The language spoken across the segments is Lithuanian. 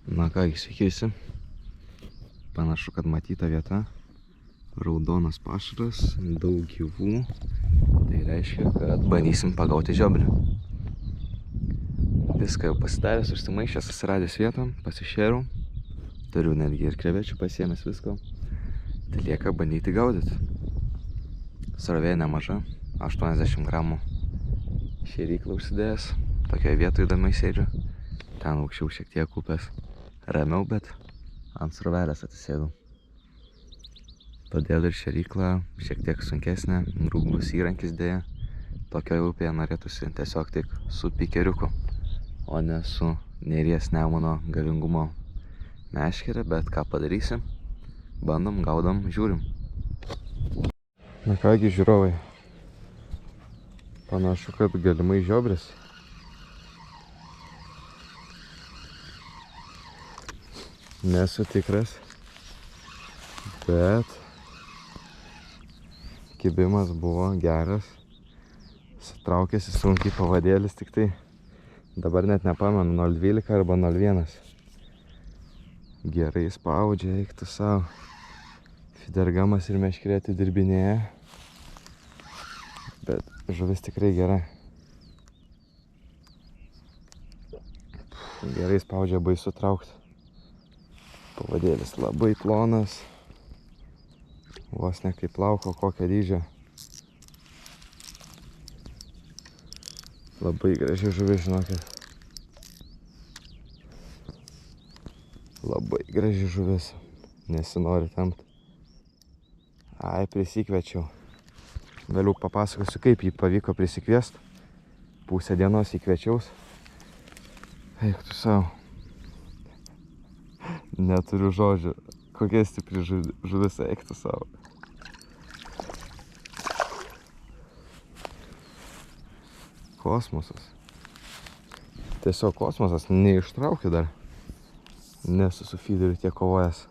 Na kągi, sveiki visi. Panašu, kad matyta vieta. Raudonas pašaras, daug gyvų. Tai reiškia, kad bandysim pagauti žiobrį. Viską jau pasidaręs, užsimaišęs, susiradęs vietą, pasišėriau. Turiu netgi ir krevečių pasiėmęs visko. Tai lieka bandyti gaudyti. Srovė nemaža, 80 gramų šėryklą užsidėjęs. Tokioje vietoje įdomiai sėdžiu. Ten aukščiau šiek tiek upės. Ramiau, bet ant srovelės atsisėdau. Todėl ir šėrykla šiek tiek sunkesnė, grūblus įrankis dėja. Tokioje upėje norėtųsi tiesiog tik su pikeriuku, o ne su Neries Nemuno galingumo meškere, bet ką padarysim? Bandom, gaudom, žiūrim. Na kągi, žiūrovai. Panašu, kad galimai žiobris. Nesu tikras, bet kibimas buvo geras. Sutraukėsi sunkiai pavadėlis, tik tai dabar net nepamenu, 0,12 arba 0,1. Gerai spaudžia, eiktų savo. Fidergamas ir meškerė atidirbinėja, bet žuvis tikrai gera. Gerai spaudžia, baisu traukti. Pavadėlis labai plonas, vos ne kaip lauko kokio dydžio. Labai graži žuvis, žinokit. Labai graži žuvis, nesinori tempt. Ai, prisikviečiau. Vėliau papasakosiu, kaip jį pavyko prisikviest. Pusę dienos įkviečiaus. Eik tu savo. Neturiu žodžių. Kokia stipri žuvis, eik tu savo. Kosmosas. Tiesiog kosmosas, neištraukiu dar. Nesu su feederiu tiek kovojęs.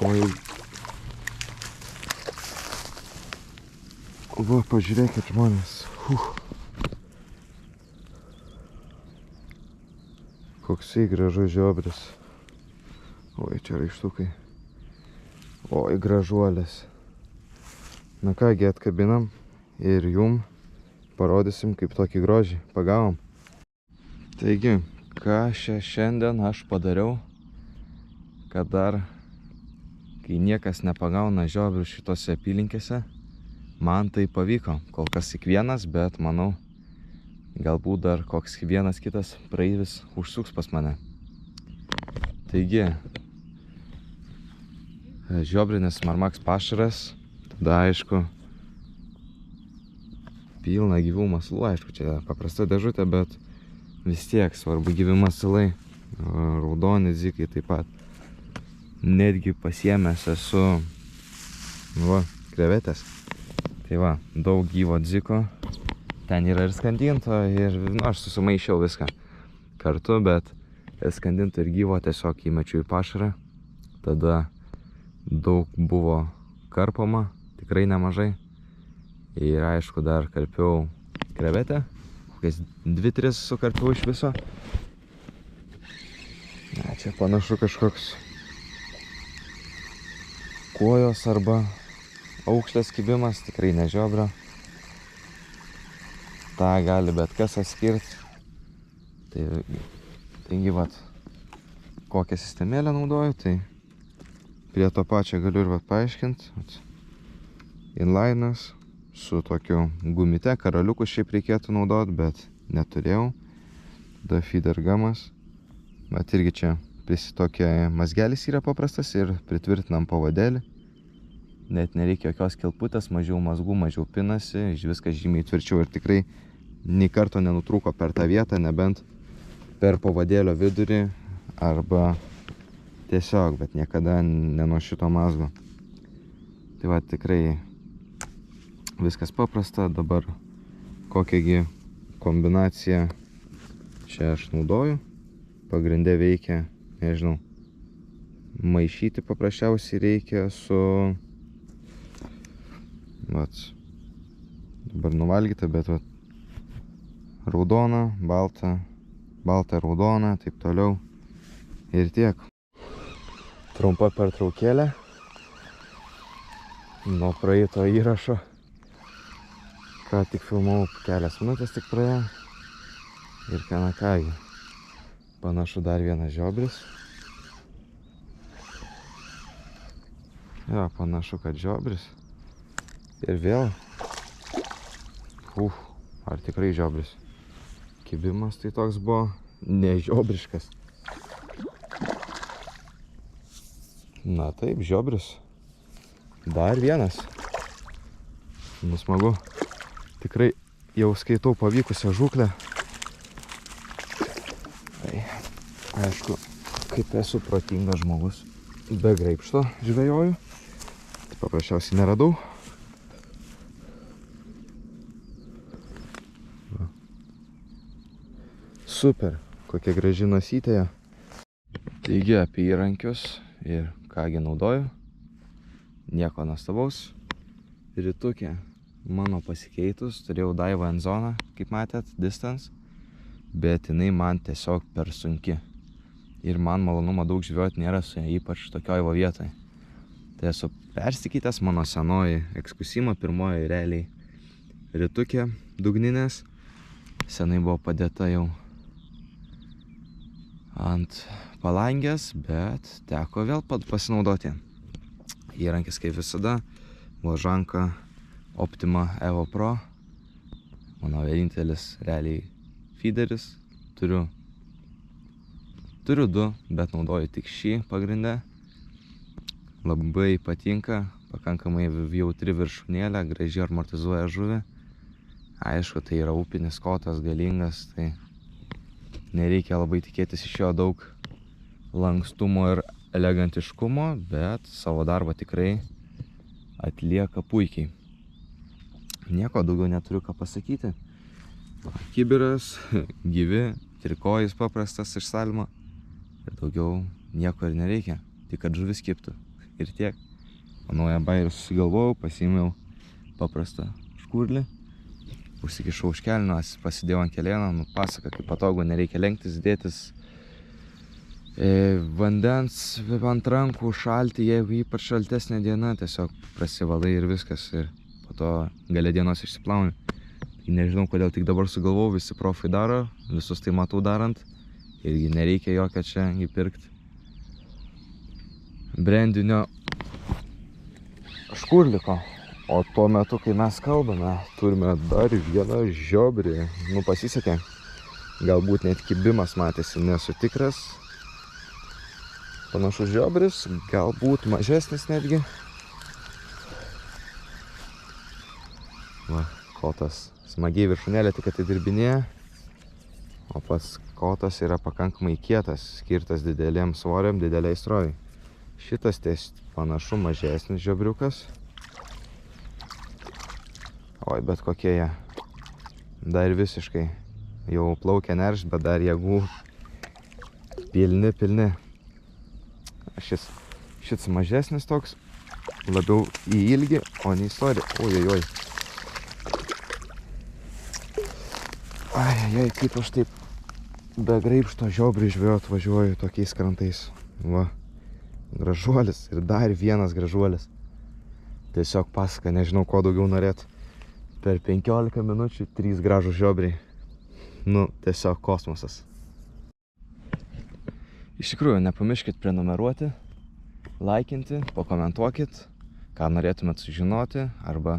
Oi. Va, pažiūrėkit, žmonės. Koksai gražus žiobris. Oi, čia raištukai. Oi, gražuolės. Na kągi, atkabinam ir jum parodysim, kaip tokį grožį pagavom. Taigi, ką šiandien aš padariau, kad dar, kai niekas nepagauna žiobrių šitose apylinkėse, man tai pavyko. Kol kas tik vienas, bet manau, galbūt dar koks vienas kitas praeivis užsuks pas mane. Taigi, žiobrinis marmaks pašaras, tada aišku, pilna gyvų masalų, aišku, čia paprasta dėžutė, bet vis tiek svarbu gyvi masalai, raudoni dzikai taip pat. Netgi pasiėmęs esu, krevetės. Tai va, daug gyvo dziko. Ten yra ir skandinto, ir aš susimaišiau viską kartu, bet ir skandinto ir gyvo tiesiog įmečiau į pašarą. Tada daug buvo karpoma, tikrai nemažai. Ir aišku, dar karpiau krevetę, kokias 2-3 sukarpiau iš viso. Na, čia panašu kažkoks kuojos arba aukštas kibimas, tikrai ne žiobrio. Ta gali bet kas atskirti. Taigi, vat, kokią sistemėlę naudoju, tai prie to pačio galiu ir paaiškinti. Inlinas su tokiu gumite, karaliukus šiaip reikėtų naudoti, bet neturėjau. Tada Fidergamas. Bet irgi čia tokia mazgelis yra paprastas ir pritvirtinam pavadėlį. Net nereikia jokios kelputės, mažiau mazgų, mažiau pinasi, viskas žymiai tvirčiau ir tikrai nei karto nenutrūko per tą vietą, nebent per pavadėlio vidurį arba tiesiog, bet niekada ne nuo šito mazgo. Tai va, tikrai viskas paprasta. Dabar kokiagi kombinaciją čia aš naudoju. Pagrinde veikia, nežinau, maišyti paprasčiausiai reikia su, vat, dabar nuvalgyta, bet vat, raudona, balta, balta, raudona, taip toliau. Ir tiek. Trumpa pertraukėlė nuo praeito įrašo. Ką tik filmavau, kelias minutės tik praėjo. Ir kągi. Panašu dar vienas žiobris. Jo, panašu, kad žiobris. Ir vėl. Ar tikrai žiobris? Kibimas tai toks buvo nežiobriškas. Na taip, žiobris. Dar vienas. Nu smagu. Tikrai jau skaitau pavykusią žūklę. Tai, aišku, kaip esu protingas žmogus. Be graibšto žvejoju. Tai paprasčiausiai neradau. Super, kokia graži nosytė. Taigi apie įrankius ir kągi naudoju. Nieko nuostabaus. Rytukė mano pasikeitus. Turėjau Daiwa N-zoną, kaip matėt, Distance. Bet jinai man tiesiog per sunki. Ir man malonumo daug žvejoti nėra su ją, ypač tokioj va vietoje. Tai esu persikeitęs mano senoji Excusimo, pirmoji realiai rytukė dugninės. Senai buvo padėta jau ant palangės, bet teko vėl pasinaudoti. Įrankis kaip visada, Blažanka Optima Evo Pro. Mano vienintelis realiai feederis. Turiu du, bet naudoju tik šį pagrindę. Labai patinka, pakankamai jautri viršūnėlė, gražiai amortizuoja žuvį. Aišku, tai yra upinis kotas, galingas, tai nereikia labai tikėtis iš jo daug lankstumo ir elegantiškumo, bet savo darbą tikrai atlieka puikiai. Nieko daugiau neturiu ką pasakyti. Kibiras, gyvi, trikojis paprastas iš salmo. Ir daugiau nieko ir nereikia, tik kad žuvis kibtų. Ir tiek. Naują bairį susigalvojau, pasiėmiau paprastą škurlį. Užsikišau už kelnių, pasidėjau ant kelėno, pasaka, kaip patogu, nereikia lenktis, dėtis vandens ant rankų, šalti, jeigu ypač šaltesnė diena, tiesiog prasivalai ir viskas, ir po to gale dienos išsiplauni. Nežinau, kodėl tik dabar sugalvojau, visi profai daro, visus tai matau darant, irgi nereikia jokio čia įpirkti brandinio škurliko. O tuo metu, kai mes kalbame, turime dar vieną žiobrį. Nu, pasisekė. Galbūt net kibimas matėsi, nesu tikras. Panašus žiobris, galbūt mažesnis netgi. Va, kotas. Smagiai viršūnėlė tik atidirbinėja. O pats kotas yra pakankamai kietas, skirtas dideliem svoriam, dideliai srovai. Šitas panašu mažesnis žiobriukas. Oi, bet kokie jie. Dar visiškai jau plaukia nerš, bet dar jėgų pilni. Šis mažesnis toks, labiau į ilgį, o ne į storį. Oi. Ai, kaip aš taip be graibšto žiobrį žvejot važiuoju tokiais krantais. Va, gražuolis ir dar vienas gražuolis. Tiesiog pasaka, nežinau, ko daugiau norėt. Per 15 minučių 3 gražūs žiobriai. Nu, tiesiog kosmosas. Iš tikrųjų, nepamirškit prenumeruoti, laikinti, pakomentuokit, ką norėtumėt sužinoti, arba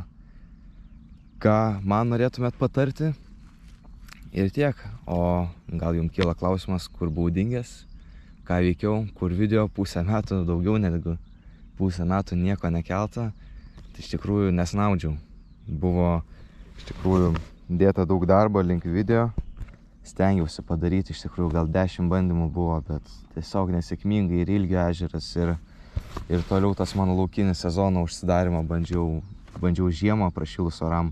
ką man norėtumėt patarti. Ir tiek. O gal jums kyla klausimas, kur buvau dingęs, ką veikiau, kur video, pusę metų, daugiau negu pusę metų nieko nekelta. Tai iš tikrųjų nesnaudžiau. Buvo iš tikrųjų dėta daug darbo link video. Stengiausi padaryti, iš tikrųjų gal 10 bandymų buvo, bet tiesiog nesėkmingai ir Ilgio ežeras ir toliau tas mano laukinis sezono užsidarimą bandžiau žiemą prašilus oram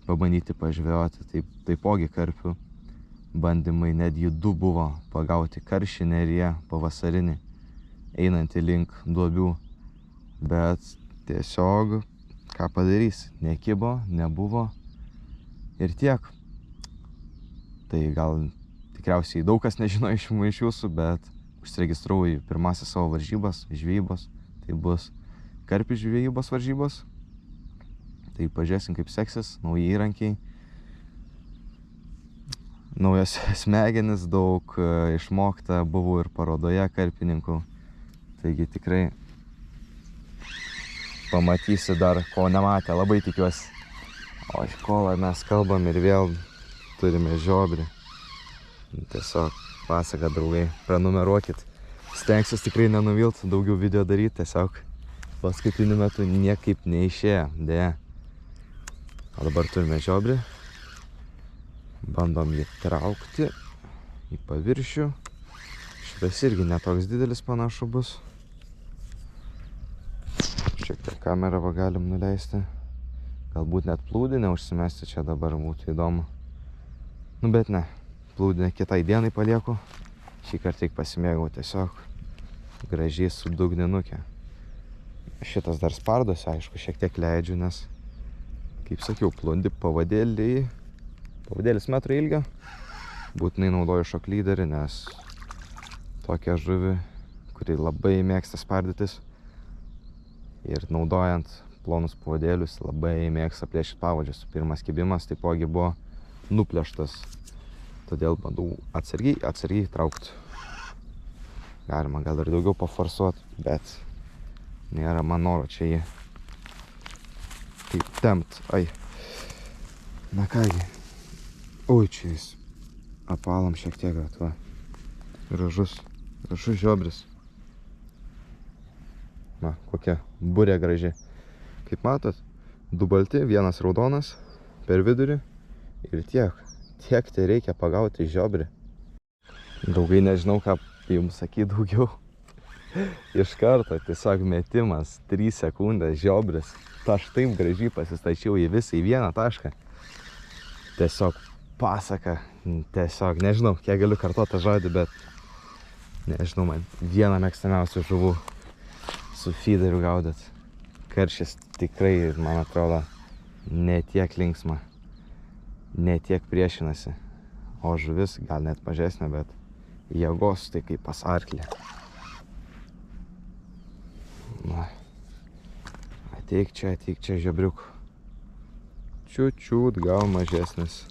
pabandyti pažvejoti. Taipogi karpių bandymai, netgi 2 buvo pagauti karšį neryje pavasarinį, einantį link duobių, bet tiesiog ką padarys, nekibo, nebuvo ir tiek. Tai gal tikriausiai daug kas nežino iš jūsų, bet užsiregistravau į pirmasis savo varžybas, žvejybos. Tai bus karpių žvejybos varžybos. Tai pažiūrėsim, kaip seksis, nauji įrankiai, naujos smegenis, daug išmokta, buvau ir parodoje karpininkų. Taigi tikrai pamatysi dar, ko nematė, labai tikiuosi. O iš kol mes kalbam ir vėl turime žiobrį. Tiesiog pasaka, draugai, prenumeruokit. Stengsiuos tikrai nenuvilt, daugiau video daryti, tiesiog paskutiniu metu niekaip neišėjo, deja. O dabar turime žiobrį. Bandom jį traukti į paviršių. Šitas irgi netoks didelis panašu bus. Šiek tiek kamerą galim nuleisti. Galbūt net plūdinę užsimesti čia dabar būtų įdomu. Nu bet ne, plūdinę kitai dienai palieku. Šį kartą tik pasimėgau tiesiog gražiai su dugninukė. Šitas dar spardosi, aišku, šiek tiek leidžiu, nes, kaip sakiau, plondi pavadėliai. Pavadėlis metrą ilgio. Būtinai naudoju šoklyderį, nes tokia žuvi, kuri labai mėgsta spardytis. Ir naudojant plonus pavadėlius labai mėgsta plėšti pavadžius. Pirmas kibimas taipogi buvo nuplėštas. Todėl bandau atsargiai traukti. Galima gal ir daugiau paforsuoti, bet nėra man noro čia jį taip tempt. Ai. Na kągi. Oi, čia jis apalom šiek tiek, bet va. Gražus žiobris. Na, kokia burė graži. Kaip matot, du balti, vienas raudonas per vidurį ir tiek. Tiek tai reikia pagauti žiobrį. Draugai, nežinau, ką jums sakyti daugiau. Iš karto tiesiog metimas, 3 sekundės žiobris. Aš taip gražiai pasistačiau į visą, į vieną tašką. Tiesiog pasaka, tiesiog nežinau, kiek galiu kartuoti tą žodį, bet nežinau, man viena mėgstamiausių žuvų su feederiu gaudyt. Karšis tikrai, man atrodo, ne tiek linksma, ne tiek priešinasi. O žuvis gal net mažesnė, bet jėgos tai kaip pas arklį. Na, ateik čia žiobriuk. Čiut gal mažesnis.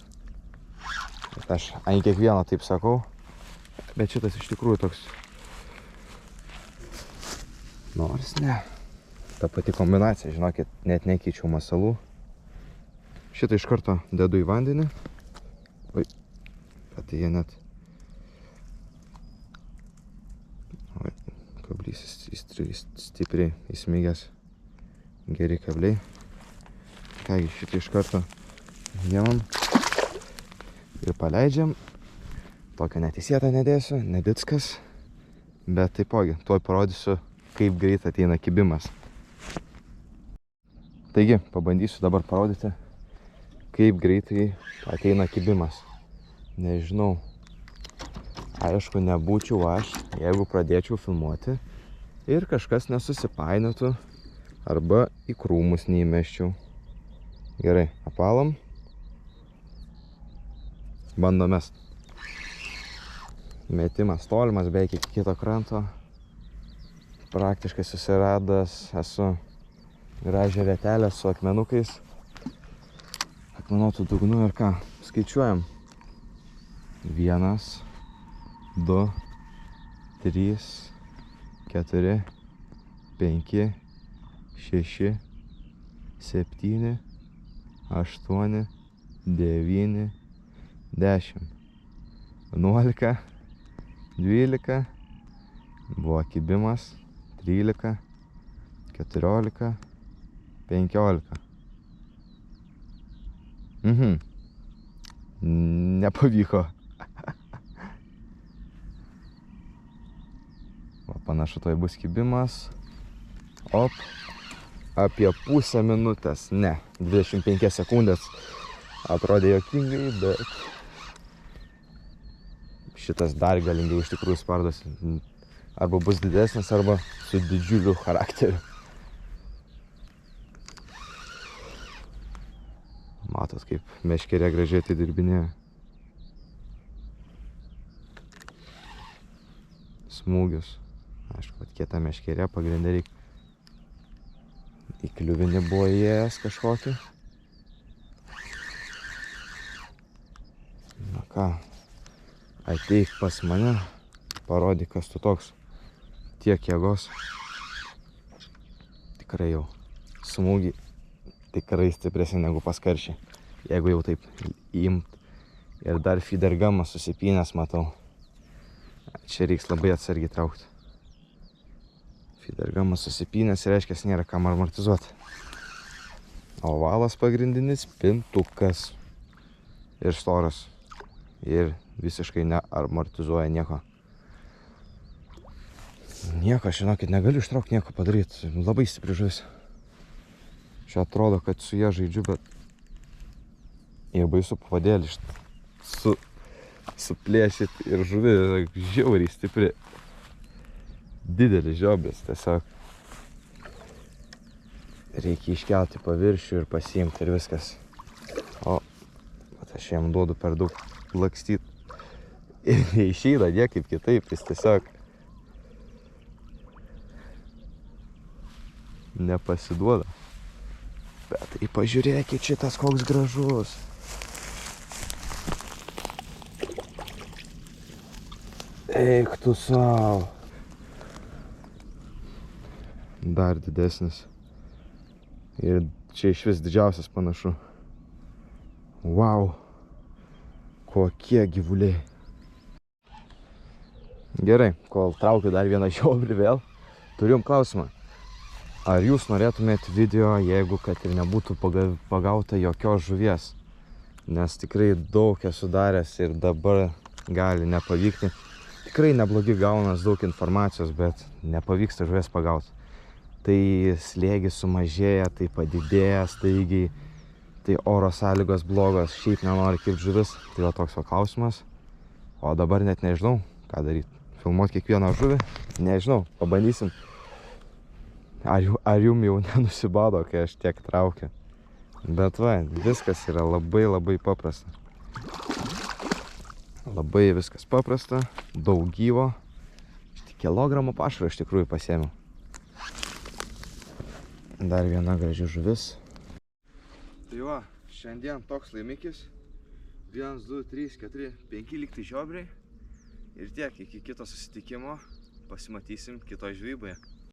Bet aš ant kiekvieno taip sakau, bet šitas iš tikrųjų toks. Nors ne. Ta pati kombinacija, žinokit, net nekeičiau masalų. Šitą iš karto dedu į vandenį. Oi, bet jie net... Oi, kablys stipriai įsmigęs. Geri kabliai. Kągi, šitą iš karto jėmam ir paleidžiam. Tokio neteisėtą nedėsiu, nedickas. Bet taipogi, tuoj parodysiu, kaip greit ateina kibimas. Taigi, pabandysiu dabar parodyti, kaip greitai ateina kibimas. Nežinau, aišku, nebūčiau aš, jeigu pradėčiau filmuoti ir kažkas nesusipainiotų arba į krūmus neįmesčiau. Gerai, apalom. Bandom mest. Metimas tolimas, beveik iki kito kranto. Praktiškai susiradęs esu gražią vietelę su akmenukais. Akmenuotų dugnu ir ką? Skaičiuojam. 1, 2, 3, 4, 5, 6, 7, 8, 9, 10, 11, 12, buvo kibimas, 13, 14, 15. Nepavyko. Va, panašu, toj bus kibimas. Op. Apie pusę minutės. Ne, 25 sekundės. Atrodė juokingai, bet šitas dar galingiau iš tikrųjų spardosi. Arba bus didesnis, arba su didžiuliu charakteriu. Matot, kaip meškerė gražiai atidirbinėja. smūgius. Aišku, vat kieta meškerė pagrindė reikia. Į kliuvinį buvo įėjęs kažkokį. Na ką, ateik pas mane, parodyk, kas tu toks. Tiek jėgos. Tikrai jau smūgį tikrai stipresnė negu pas karšį. Jeigu jau taip imt. Ir dar feedergamą susipynęs matau. Čia reiks labai atsargiai traukti. Feedergamas susipynęs reiškia, nėra kam amortizuoti. Ovalas pagrindinis pintukas. Ir storas. Ir visiškai neamortizuoja nieko. Nieko, žinokit, negaliu ištraukti nieko padaryti. Labai stipri žuvis. Čia atrodo, kad su ja žaidžiu, bet jie baisu pavadėlį suplėšyt ir žuvi žiauriai stipri. Didelis žiobis, tiesiog reikia iškelti paviršių ir pasiimti ir viskas. O, aš jam duodu per daug lakstyt ir neišeina niekaip kitaip, jis tiesiog nepasiduoda. Bet tai pažiūrėkit šitas koks gražus. Eik tu sau. Dar didesnis. Ir čia iš vis didžiausias panašu. Wow. Kokie gyvuliai. Gerai, kol traukiu dar vieną žiobrį vėl, turiu jums klausimą. Ar jūs norėtumėt video, jeigu kad ir nebūtų pagauta jokios žuvies? Nes tikrai daug esu daręs ir dabar gali nepavykti. Tikrai neblogi gaunas daug informacijos, bet nepavyksta žuvies pagauti. Tai slėgis sumažėja, tai padidėja staigiai, tai oro sąlygos blogos, šiaip nenori kaip žuvis. Tai va toks va klausimas. O dabar net nežinau, ką daryti. Filmuoti kiekvieną žuvį? Nežinau, pabandysim. Ar jum jau nenusibado, kai aš tiek traukiu. Bet va, viskas yra labai paprasta. Labai viskas paprasta, daug gyvo. Tik kilogramą pašaro iš tikrųjų pasiėmiau. Dar viena graži žuvis. Tai va, šiandien toks laimikis. 1, 2, 3, 4, 5 lygtai žiobriai. Ir tiek, iki kito susitikimo pasimatysim kitoj žvejyboje.